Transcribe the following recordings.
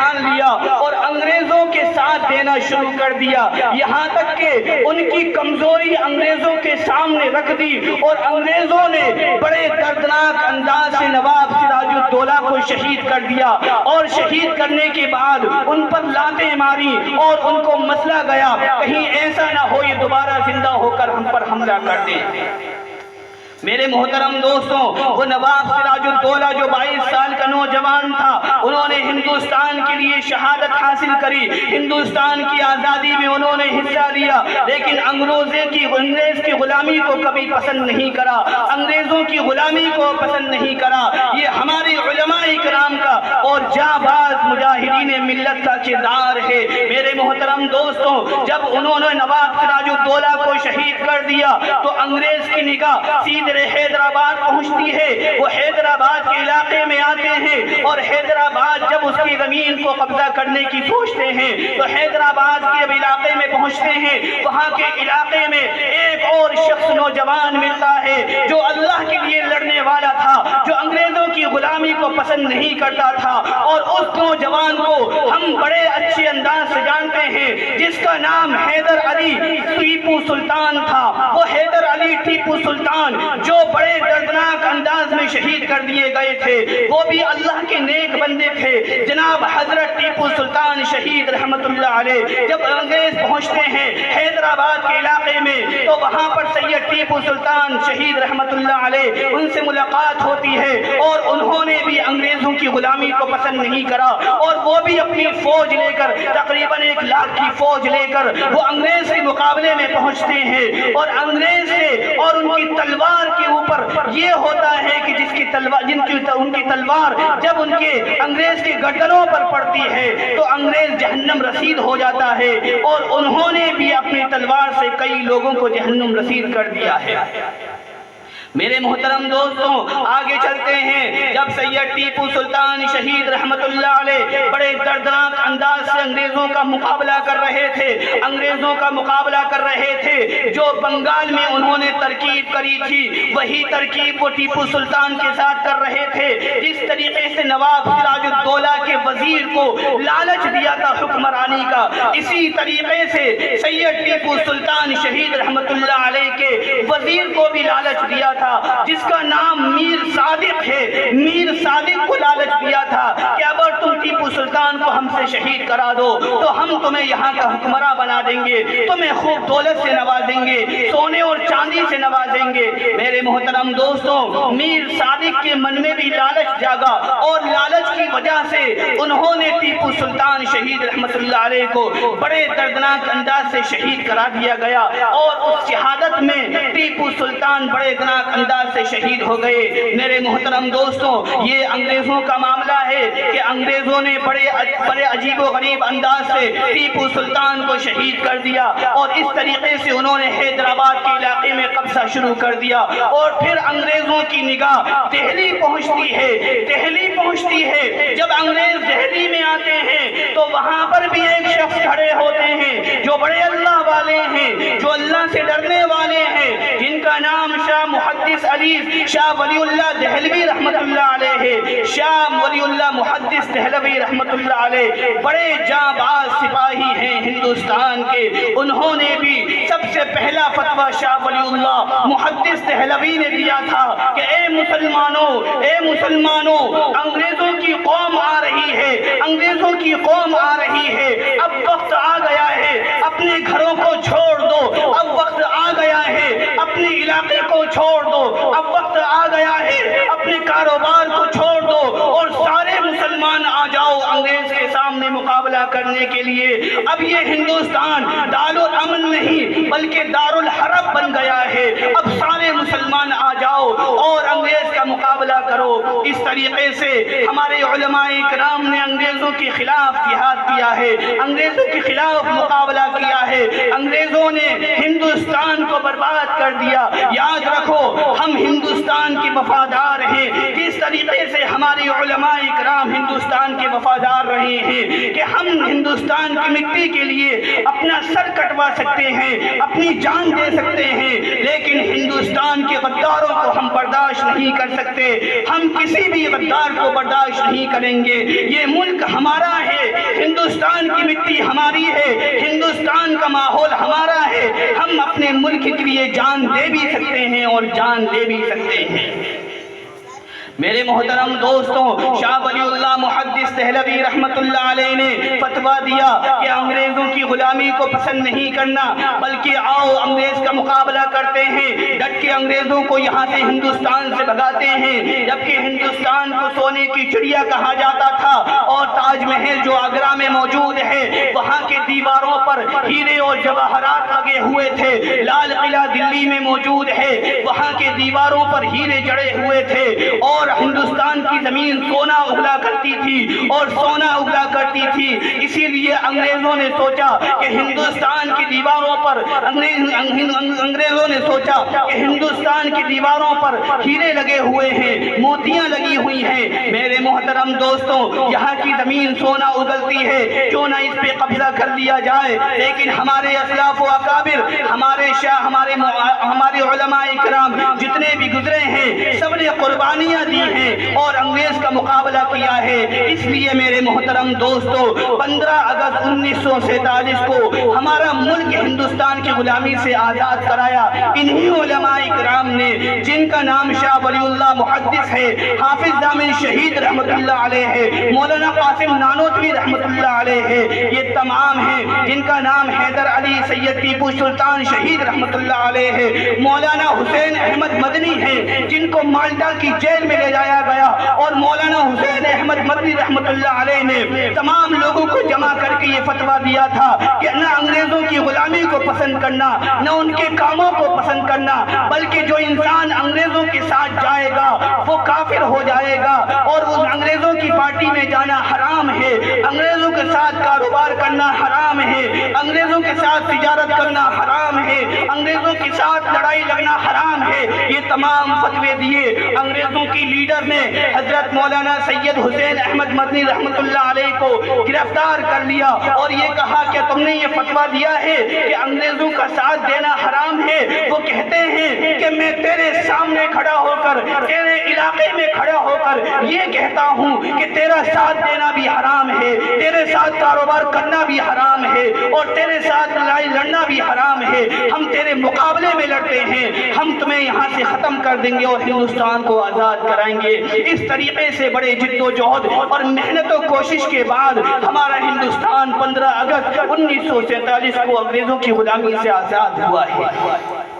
ٹھان لیا اور انگریزوں کے ساتھ دینا شروع کر دیا، یہاں تک کہ ان کی کمزوری انگریزوں کے سامنے رکھ دی اور انگریزوں نے بڑے دردناک انداز سے نواب سراج الدولہ کو شہید کر دیا، اور شہید کرنے کے بعد ان پر لاتیں ماری اور ان کو مسئلہ گیا کہیں ایسا نہ ہو یہ دوبارہ زندہ ہو کر ہم پر حملہ کر دیں۔ میرے محترم دوستوں، وہ نواب سراج الدولہ جو 22 سال کا نوجوان تھا، انہوں نے ہندوستان کے لیے شہادت حاصل کری، ہندوستان کی آزادی میں انہوں نے حصہ لیا، لیکن انگریز کی غلامی کو کبھی پسند نہیں کرا، انگریزوں کی غلامی کو پسند نہیں کرا۔ یہ ہمارے علماء کرام کا اور جانباز مجاہدین ملت کا کردار ہے۔ میرے محترم دوستوں، جب انہوں نے نواب سراج الدولہ کو شہید کر دیا تو انگریز کی نگاہ سیدھے حیدرآباد پہنچتی ہے، وہ حیدرآباد کے علاقے میں آتے ہیں اور حیدرآباد جب اس کی زمین کو قبضہ کرنے کی سوچتے ہیں تو حیدرآباد کے علاقے میں پہنچتے ہیں، وہاں کے علاقے میں ایک اور شخص نوجوان ملتا ہے جو اللہ کے لیے لڑنے والا تھا، جو انگریزوں کی غلامی کو پسند نہیں کرتا تھا، اور اس نوجوان کو ہم بڑے اچھے انداز سے جانتے ہیں جس کا نام حیدر علی ٹیپو سلطان تھا۔ وہ حیدر علی ٹیپو سلطان جو بڑے دردناک انداز میں شہید کر دیے گئے تھے، وہ بھی اللہ کے نیک بندے تھے۔ جناب حضرت ٹیپو سلطان شہید رحمت اللہ علیہ جب انگریز پہنچتے ہیں حیدرآباد کے علاقے میں تو وہاں پر سید ٹیپو سلطان شہید رحمت اللہ علیہ ان سے ملاقات ہوتی ہے، اور انہوں نے بھی انگریزوں کی غلامی کو پسند نہیں کرا، اور وہ بھی اپنی فوج لے کر تقریباً 1 لاکھ کی فوج لے کر وہ انگریز کے مقابلے میں پہنچتے ہیں، اور انگریز سے اور ان کی تلوار کے اوپر یہ ہوتا ہے کہ ان کی تلوار جب ان کے انگریز کے گردنوں پر پڑتی ہے تو انگریز جہنم رسید ہو جاتا ہے، اور انہوں نے بھی اپنی تلوار سے کئی لوگوں کو جہنم رسید کر دیا ہے۔ میرے محترم دوستوں، آگے چلتے ہیں۔ جب سید ٹیپو سلطان شہید رحمت اللہ علیہ بڑے دردناک انداز سے انگریزوں کا مقابلہ کر رہے تھے، جو بنگال میں انہوں نے ترکیب کری تھی وہی ترکیب وہ ٹیپو سلطان کے ساتھ کر رہے تھے۔ جس طریقے سے نواب سراج الدولہ کے وزیر کو لالچ دیا تھا حکمرانی کا، اسی طریقے سے سید ٹیپو سلطان شہید رحمت اللہ علیہ کے وزیر کو بھی لالچ دیا تھا، جس کا نام میر صادق ہے۔ میر صادق کو لالچ دیا تھا کہ اگر تم ٹیپو سلطان کو ہم سے شہید کرا دو تو ہم تمہیں یہاں کا حکمراں بنا دیں گے، تمہیں خوب دولت سے نوازیں گے، سونے اور چاندی سے نوازیں گے۔ میرے محترم دوستوں، میر صادق کے من میں بھی لالچ جاگا، اور لالچ کی وجہ سے انہوں نے ٹیپو سلطان شہید رحمت اللہ علیہ کو بڑے دردناک انداز سے شہید کرا دیا گیا، اور اس شہادت میں ٹیپو سلطان بڑے دردناک انداز سے شہید ہو گئے۔ میرے محترم دوستوں، یہ انگریزوں کا معاملہ ہے کہ انگریزوں نے بڑے عجیب و غریب انداز سے ٹیپو سلطان کو شہید کر دیا، اور اس طریقے سے انہوں نے حیدرآباد کے علاقے میں قبضہ شروع کر دیا، اور پھر انگریزوں کی نگاہ دہلی پہنچتی ہے۔ جب انگریز دہلی میں آتے ہیں تو وہاں پر بھی ایک شخص کھڑے ہوتے ہیں جو بڑے اللہ والے ہیں، جو اللہ سے ڈرنے والے ہیں، جن کا نام شاہ محدث علی شاہ ولی اللہ دہلوی رحمت اللہ علیہ ہے۔ شاہ ولی اللہ محدث دہلوی رحمت اللہ علیہ بڑے جانباز سپاہی ہیں ہندوستان کے، انہوں نے بھی سب سے پہلا فتویٰ شاہ ولی اللہ محدث دہلوی نے دیا تھا کہ اے مسلمانوں انگریزوں کی قوم آ رہی ہے، اب وقت آ گیا ہے اپنے گھروں کو چھوڑ دو، اب وقت آ گیا ہے اپنے علاقے کو چھوڑ دو، اب وقت آ گیا ہے اپنے کاروبار کو چھوڑ دو، اور سارے مسلمان آ جاؤ انگریز کے سامنے مقابلہ کرنے کے لیے۔ اب یہ ہندوستان دارالامن نہیں بلکہ دارالحرب بن گیا ہے، اب سارے مسلمان آ جاؤ اور انگریز کا مقابلہ کرو۔ اس طریقے سے ہمارے علماء کرام نے انگریزوں کے خلاف جہاد کیا ہے، انگریزوں کے خلاف مقابلہ کیا ہے، انگریزوں نے ہندوستان کو برباد کر دیا۔ یاد رکھو، ہم ہندوستان کے وفادار ہیں، جس طریقے سے ہمارے علماء کرام ہندوستان کے وفادار رہے ہیں کہ ہم ہندوستان کی مٹی کے لیے اپنا سر کٹوا سکتے ہیں، اپنی جان دے سکتے ہیں، لیکن ہندوستان کے غداروں کو ہم برداشت نہیں کر سکتے، ہم کسی بھی غدار کو برداشت نہیں کریں گے۔ یہ ملک ہمارا ہے، ملک کے لیے جان دے بھی سکتے ہیں اور جان دے بھی سکتے ہیں۔ میرے محترم دوستوں، شاہ ولی اللہ محدث دہلوی رحمت اللہ علیہ نے فتویٰ دیا کہ انگریزوں کی غلامی کو پسند نہیں کرنا، بلکہ آؤ انگریز کا مقابلہ کرتے ہیں، ڈٹ کے انگریزوں کو یہاں سے ہندوستان سے بھگاتے ہیں۔ جبکہ ہندوستان کو سونے کی چڑیا کہا جاتا تھا، اور تاج محل جو آگرہ میں موجود ہے وہاں کے دیواروں پر ہیرے اور جواہرات لگے ہوئے تھے۔ لال قلعہ دلی میں موجود ہے، وہاں کے دیواروں پر ہیرے جڑے ہوئے تھے، اور ہندوستان کی زمین سونا اگلا کرتی تھی اور سونا اگلا کرتی تھی۔ اسی لیے انگریزوں نے سوچا کہ ہندوستان کی دیواروں پر انگریزوں نے سوچا کہ ہندوستان کی دیواروں پر ہیرے لگے ہوئے ہیں، موتیاں لگی ہوئی ہیں۔ میرے محترم دوستوں، یہاں کی زمین سونا اگلتی ہے، کیوں نہ اس پہ قبضہ کر لیا جائے؟ لیکن ہمارے اسلاف و اکابر، ہمارے شاہ، ہمارے علماء کرام جتنے بھی گزرے ہیں، سب نے قربانیاں دی ہیں اور انگریز کا مقابلہ کیا ہے۔ اس لیے میرے محترم دوستو، 15 اگست 1947 کو ہمارا ملک ہندوستان کی غلامی سے آزاد کرایا انہی علماء کرام نے، جن کا نام شاہ ولی اللہ محدث ہے، حافظ دامن شہید رحمت اللہ علیہ ہے، مولانا قاسم نانوتوی رحمت اللہ علیہ ہے، یہ تمام ہیں، جن کا نام حیدر علی سید ٹیپو سلطان شہید رحمت اللہ علیہ ہے، مولانا حسین احمد مدنی ہیں، جن کو مالٹا کی جیل میں لے جایا گیا، اور مولانا حسین احمد مدنی رحمت اللہ علیہ نے تمام لوگوں کو جمع کر کے یہ فتویٰ دیا تھا کہ نہ انگریزوں کی غلامی کو پسند کرنا، نہ ان کے کاموں کو پسند کرنا، بلکہ جو انسان انگریزوں کے ساتھ جائے گا وہ کافر ہو جائے گا، اور اس انگریزوں کی پارٹی میں جانا حرام ہے، انگریزوں کے ساتھ کاروبار کرنا حرام ہے، انگریزوں کے ساتھ تجارت کرنا حرام ہے، انگریزوں کے ساتھ لڑائی لڑنا حرام ہے۔ یہ تمام فتوے دیے۔ انگریزوں کی لیڈر نے حضرت مولانا سید حسین احمد مدنی رحمت اللہ علیہ کو گرفتار کر لیا اور یہ کہا کہ تم نے یہ فتویٰ دیا ہے کہ انگریزوں کا ساتھ دینا حرام ہے۔ وہ کہتے ہیں کہ میں تیرے سامنے کھڑا ہو کر، تیرے علاقے میں کھڑا ہو کر یہ کہتا ہوں کہ تیرا ساتھ دینا بھی حرام ہے، تیرے ساتھ کاروبار کرنا بھی حرام ہے، اور تیرے ساتھ لڑائی لڑنا بھی حرام ہے۔ ہم تیرے مقابلے میں لڑتے ہیں، ہم تمہیں یہاں سے ختم کر دیں گے اور ہندوستان کو آزاد کرائیں گے۔ اس طریقے سے بڑے جد و جہد اور محنت و کوشش کے بعد ہمارا ہندوستان 15 اگست 1947 کو انگریزوں کی غلامی سے آزاد ہوا ہے۔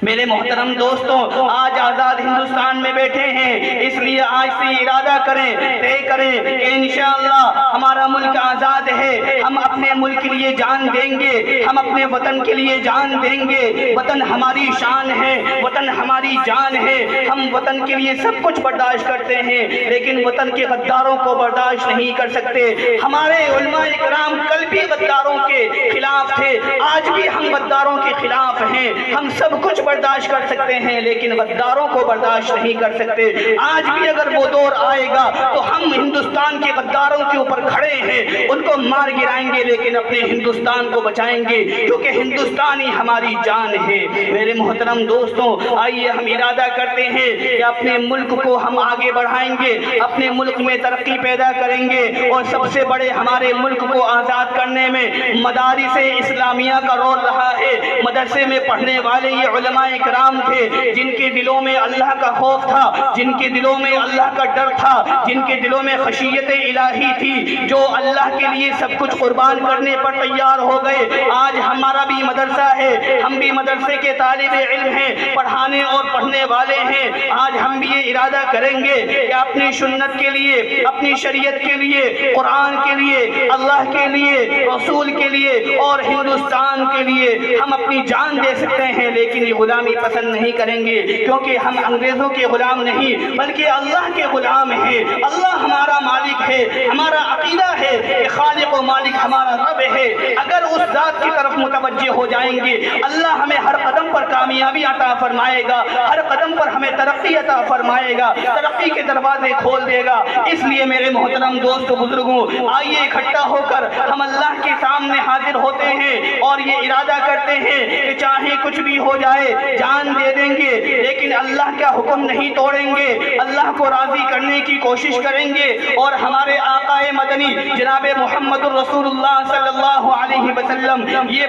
میرے محترم دوستوں، آج آزاد ہندوستان میں بیٹھے ہیں، اس لیے آج سے ارادہ کریں، طے کریں کہ انشاءاللہ ہمارا ملک آزاد ہے، ہم اپنے ملک کے لیے جان دیں گے، ہم اپنے وطن کے لیے جان دیں گے۔ وطن ہماری شان ہے، وطن ہماری جان ہے، ہم وطن کے لیے سب کچھ برداشت کرتے ہیں، لیکن وطن کے غداروں کو برداشت نہیں کر سکتے۔ ہمارے علماء کرام کل بھی غداروں کے خلاف تھے، آج بھی ہم غداروں کے خلاف ہیں۔ ہم سب کچھ برداشت کر سکتے ہیں لیکن غداروں کو برداشت نہیں کر سکتے۔ آج بھی اگر وہ دور آئے گا تو ہم ہندوستان کے غداروں کے اوپر کھڑے ہیں، ان کو مار گرائیں گے لیکن اپنے ہندوستان کو بچائیں گے، کیونکہ ہندوستان ہی ہماری جان ہے۔ میرے محترم دوستوں، آئیے ہم ارادہ کرتے ہیں کہ اپنے ملک کو ہم آگے بڑھائیں گے، اپنے ملک میں ترقی پیدا کریں گے، اور سب سے بڑے ہمارے ملک کو آزاد کرنے میں مدارس اسلامیہ کا رول رہا ہے۔ مدرسے میں پڑھنے والے یہ علماء کرام تھے جن کے دلوں میں اللہ کا خوف تھا، جن کے دلوں میں اللہ کا ڈر تھا، جن کے دلوں میں خشیت الہی تھی، جو اللہ کے لیے سب کچھ قربان کرنے پر تیار ہو گئے۔ آج ہمارا بھی مدرسہ ہے، ہم بھی مدرسے کے طالب علم ہیں، پڑھانے اور پڑھنے والے ہیں۔ آج ہم بھی یہ ارادہ کریں گے کہ اپنی سنت کے لیے، اپنی شریعت کے لیے، قرآن کے لیے، اللہ کے لیے، رسول کے لیے اور ہندوستان کے لیے ہم اپنی جان دے سکتے ہیں، لیکن یہ غلامی پسند نہیں کریں گے، کیونکہ ہم انگریزوں کے غلام نہیں بلکہ اللہ کے غلام ہیں۔ اللہ ہمارا مالک ہے، ہمارا عقیدہ ہے کہ خالق و مالک ہمارا رب ہے۔ اگر اس ذات کی طرف متوجہ ہو جائیں گے، اللہ ہمیں ہر قدم پر کامیابی عطا فرمائے گا، ہر قدم پر ہمیں ترقی عطا فرمائے گا، ترقی کے دروازے کھول دے گا۔ اس لیے میرے محترم دوست بزرگوں، آئیے اکٹھا ہو کر ہم اللہ کے سامنے حاضر ہوتے ہیں اور یہ ارادہ کرتے ہیں کہ چاہے کچھ بھی ہو جائے جان دے دیں گے، لیکن اللہ کا حکم نہیں توڑیں گے، اللہ کو راضی کرنے کی کوشش کریں گے، اور ہمارے آقا مدنی جناب محمد الرسول اللہ صلی اللہ علیہ وسلم یہ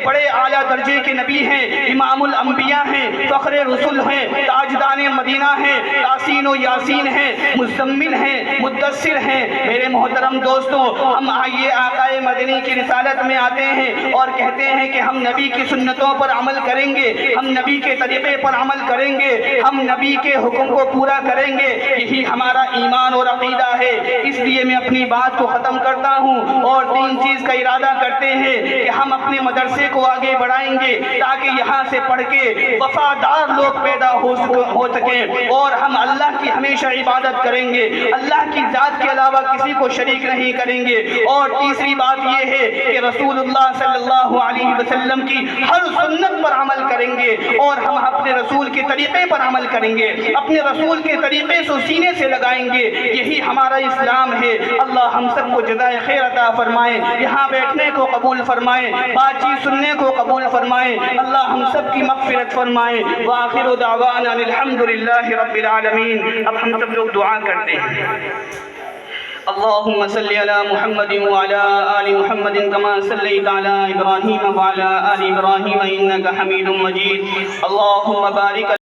بڑے اعلیٰ درجے کے نبی ہیں، امام الانبیاء ہیں، فخر رسول ہیں، تاجدان مدینہ ہیں، یاسین و یاسین ہیں، مزمل ہیں، مدثر ہیں۔ میرے محترم دوستوں، ہم آئیے آقا مدنی کی رسالت میں آتے ہیں اور کہتے ہیں کہ ہم نبی کی سنتوں پر عمل کریں گے، ہم نبی کے طریقے پر عمل کریں گے، ہم نبی کے حکم کو پورا کریں گے، یہی ہمارا ایمان اور عقیدہ ہے۔ اس لیے میں اپنی بات کو ختم کرتا ہوں اور تین چیز کا ارادہ کرتے ہیں کہ ہم اپنے مدرسے کو آگے بڑھائیں گے تاکہ یہاں سے پڑھ کے وفادار لوگ پیدا ہو سکیں اور ہم اللہ کی ہمیشہ عبادت کریں گے، اللہ کی ذات کے علاوہ کسی کو شریک نہیں کریں گے۔ اور تیسری بات یہ ہے کہ رسول اللہ صلی اللہ علیہ وسلم کی ہر سنت پر عمل کریں گے اور ہم اپنے رسول کے طریقے پر عمل کریں گے، اپنے رسول کے طریقے سے سینے سے لگائیں گے، یہی ہمارا اسلام ہے۔ اللہ ہم سب کو جزائے خیر عطا فرمائے، یہاں بیٹھنے کو قبول فرمائے، بات چیت سننے کو قبول فرمائے، اللہ ہم سب کی مغفرت فرمائے۔ وآخر دعوانا الحمدللہ رب العالمین۔ اب ہم سب لوگ دعا کرتے ہیں۔ اللهم صل على محمد وعلى آل محمد كما صليت على إبراهيم وعلى آل إبراهيم إنك حميد مجيد۔ اللهم بارك